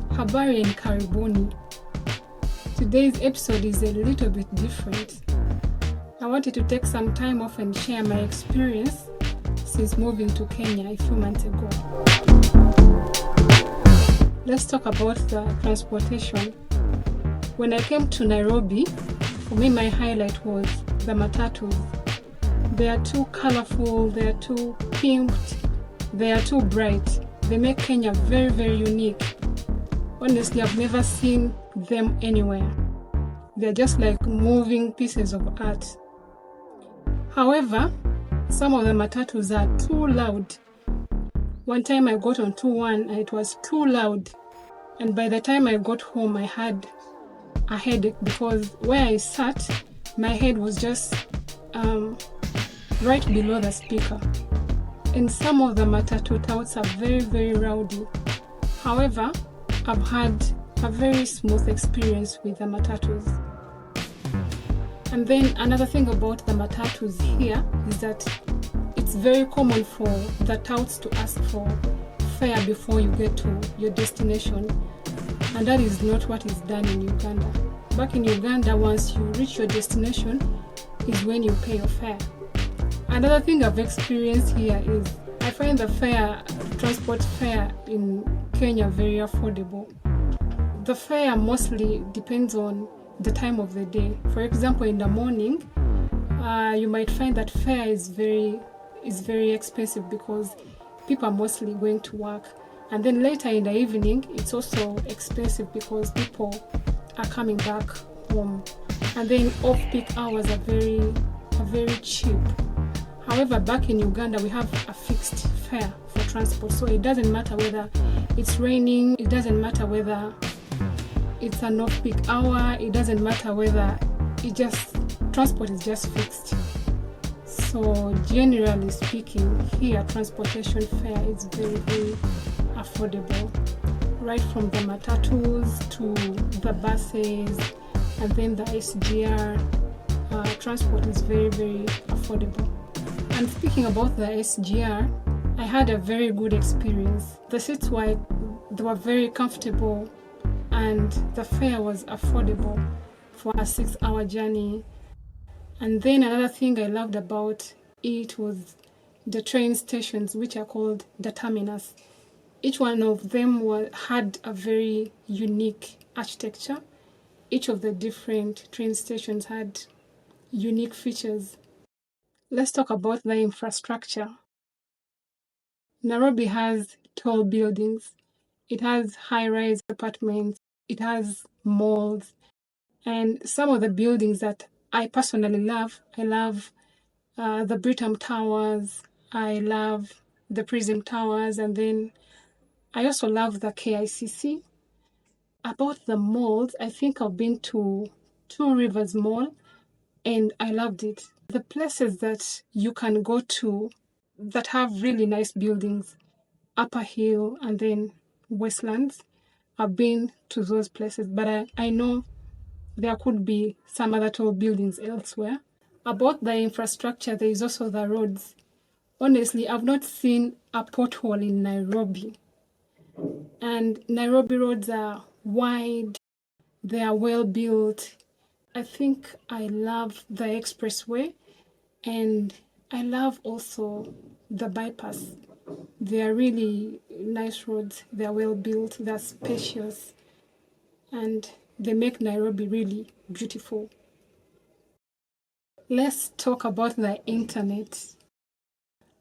Habari and karibuni. Today's episode is a little bit different. I wanted to take some time off and share my experience since moving to Kenya a few months ago. Let's talk about the transportation. When I came to Nairobi, for me my highlight was the matatus. They are too colorful, they are too pinked, they are too bright. They make Kenya very, very unique. Honestly, I've never seen them anywhere. They're just like moving pieces of art. However, some of the matatus are too loud. One time I got onto one and it was too loud. And by the time I got home, I had a headache because where I sat, my head was just right below the speaker. And some of the matatu touts are very, very rowdy. However, I've had a very smooth experience with the matatus. And then another thing about the matatus here is that it's very common for the touts to ask for fare before you get to your destination. And that is not what is done in Uganda. Back in Uganda, once you reach your destination is when you pay your fare. Another thing I've experienced here is I find the transport fare in Kenya very affordable. The fare mostly depends on the time of the day. For example, in the morning, you might find that fare is very expensive because people are mostly going to work. And then later in the evening, it's also expensive because people are coming back home. And then off-peak hours are very cheap. However, back in Uganda, we have a fixed fare for transport. So it doesn't matter whether it's raining, it doesn't matter whether it's an off-peak hour, it doesn't matter whether transport is just fixed. So generally speaking, here transportation fare is very, very affordable. Right from the matatus to the buses and then the SGR, transport is very, very affordable. And speaking about the SGR, I had a very good experience. The seats were very comfortable and the fare was affordable for a 6-hour journey. And then another thing I loved about it was the train stations, which are called the terminus. Each one of them had a very unique architecture. Each of the different train stations had unique features. Let's talk about the infrastructure. Nairobi has tall buildings. It has high-rise apartments. It has malls. And some of the buildings that I personally love, I love the Britam Towers. I love the Prism Towers. And then I also love the KICC. About the malls, I think I've been to Two Rivers Mall and I loved it. The places that you can go to that have really nice buildings, Upper Hill and then Westlands, I've been to those places, but I know there could be some other tall buildings elsewhere. About the infrastructure, there is also the roads. Honestly, I've not seen a pothole in Nairobi. And Nairobi roads are wide, they are well built. I think I love the expressway and I love also the bypass. They are really nice roads, they are well built, they are spacious, and they make Nairobi really beautiful. Let's talk about the internet.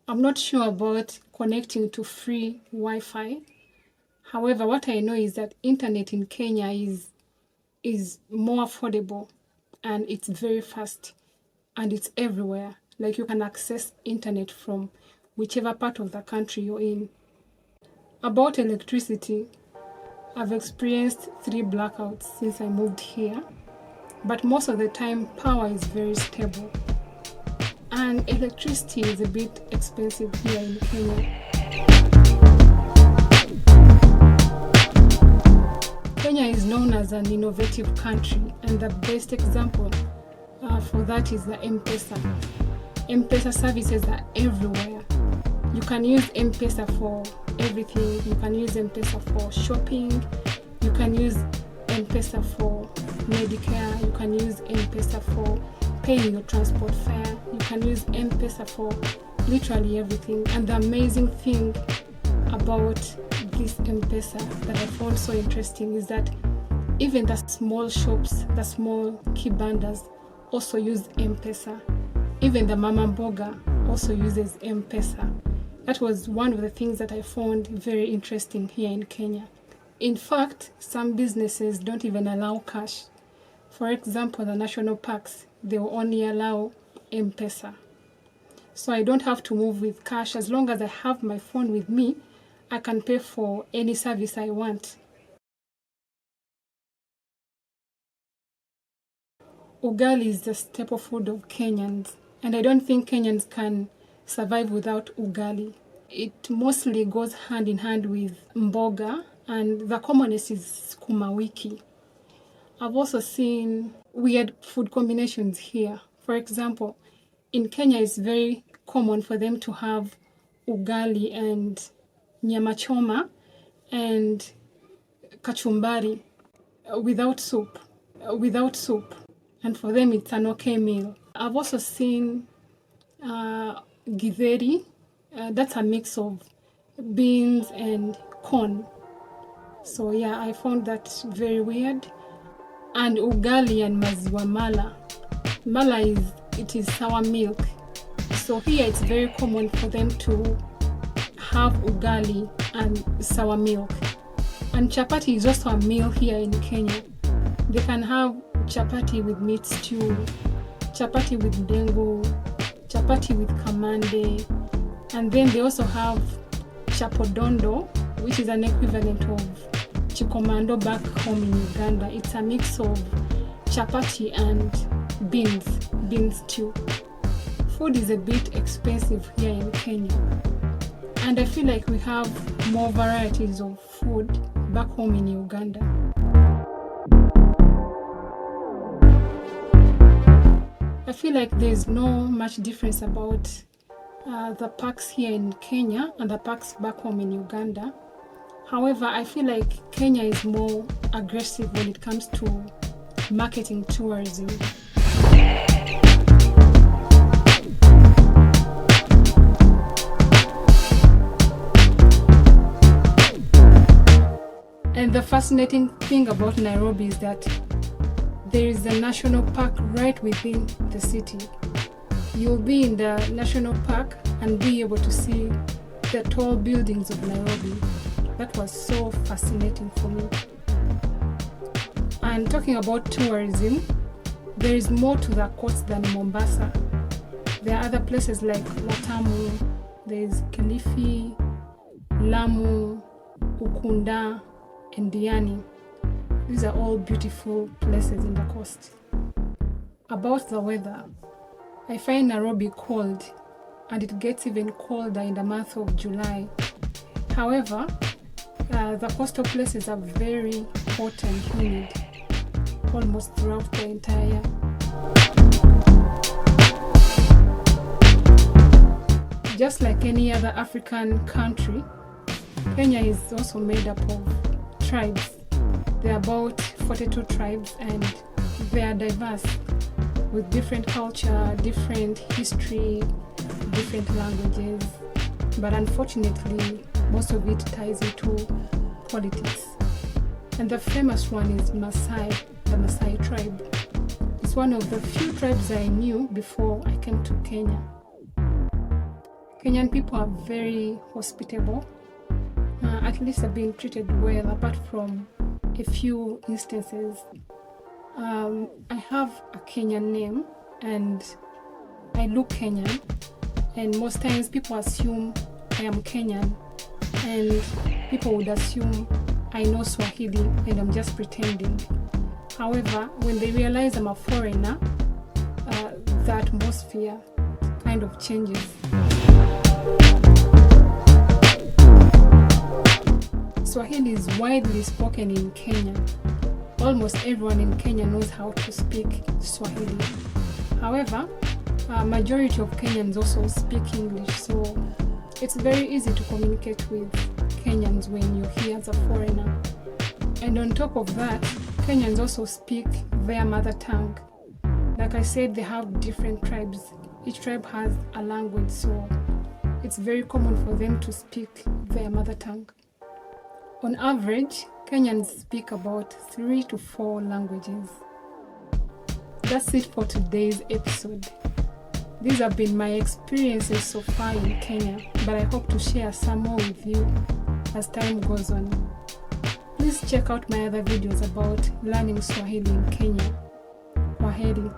I'm not sure about connecting to free Wi-Fi. However, what I know is that internet in Kenya is more affordable and it's very fast and it's everywhere. Like you can access internet from whichever part of the country you're in. About electricity, I've experienced 3 blackouts since I moved here, but most of the time power is very stable. And electricity is a bit expensive here in Kenya. Kenya is known as an innovative country, and the best example for that is the M-Pesa. M-Pesa services are everywhere. You can use M-Pesa for everything. You can use M-Pesa for shopping. You can use M-Pesa for Medicare. You can use M-Pesa for paying your transport fare. You can use M-Pesa for literally everything. And the amazing thing about this M-Pesa that I found so interesting is that even the small shops, the small kibandas also use M-Pesa. Even the mama mboga also uses M-Pesa. That was one of the things that I found very interesting here in Kenya. In fact, some businesses don't even allow cash. For example, the national parks, they will only allow M-Pesa. So I don't have to move with cash. As long as I have my phone with me, I can pay for any service I want. Ugali is the staple food of Kenyans, and I don't think Kenyans can survive without ugali. It mostly goes hand in hand with mboga, and the commonest is sukuma wiki. I've also seen weird food combinations here. For example, in Kenya it's very common for them to have ugali and nyama choma and kachumbari without soup. And for them it's an okay meal. I've also seen githeri. That's a mix of beans and corn. So yeah, I found that very weird. And ugali and maziwa mala. Mala is sour milk. So here it's very common for them to have ugali and sour milk. And chapati is also a meal here in Kenya. They can have chapati with meat stew, chapati with dengu, chapati with kamande, and then they also have chapodondo, which is an equivalent of chikomando back home in Uganda. It's a mix of chapati and beans stew. Food is a bit expensive here in Kenya, and I feel like we have more varieties of food back home in Uganda. I feel like there's no much difference about the parks here in Kenya and the parks back home in Uganda. However, I feel like Kenya is more aggressive when it comes to marketing tourism. And the fascinating thing about Nairobi is that there is a national park right within the city. You'll be in the national park and be able to see the tall buildings of Nairobi. That was so fascinating for me. And talking about tourism, there is more to the coast than Mombasa. There are other places like Watamu, there's Kilifi, Lamu, Ukunda, and Diani. These are all beautiful places in the coast. About the weather, I find Nairobi cold, and it gets even colder in the month of July. However, the coastal places are very hot and humid almost throughout the entire. Just like any other African country, Kenya is also made up of tribes. There are about 42 tribes, and they are diverse with different culture, different history, different languages. But unfortunately, most of it ties into politics. And the famous one is Maasai, the Maasai tribe. It's one of the few tribes I knew before I came to Kenya. Kenyan people are very hospitable. At least I've been treated well, apart from a few instances. I have a Kenyan name and I look Kenyan, and most times people assume I am Kenyan, and people would assume I know Swahili and I'm just pretending. However, when they realize I'm a foreigner, the atmosphere kind of changes. Swahili is widely spoken in Kenya. Almost everyone in Kenya knows how to speak Swahili. However, a majority of Kenyans also speak English, so it's very easy to communicate with Kenyans when you're here as a foreigner. And on top of that, Kenyans also speak their mother tongue. Like I said, they have different tribes. Each tribe has a language, so it's very common for them to speak their mother tongue. On average, Kenyans speak about 3 to 4 languages. That's it for today's episode. These have been my experiences so far in Kenya, but I hope to share some more with you as time goes on. Please check out my other videos about learning Swahili in Kenya. Kwaheri.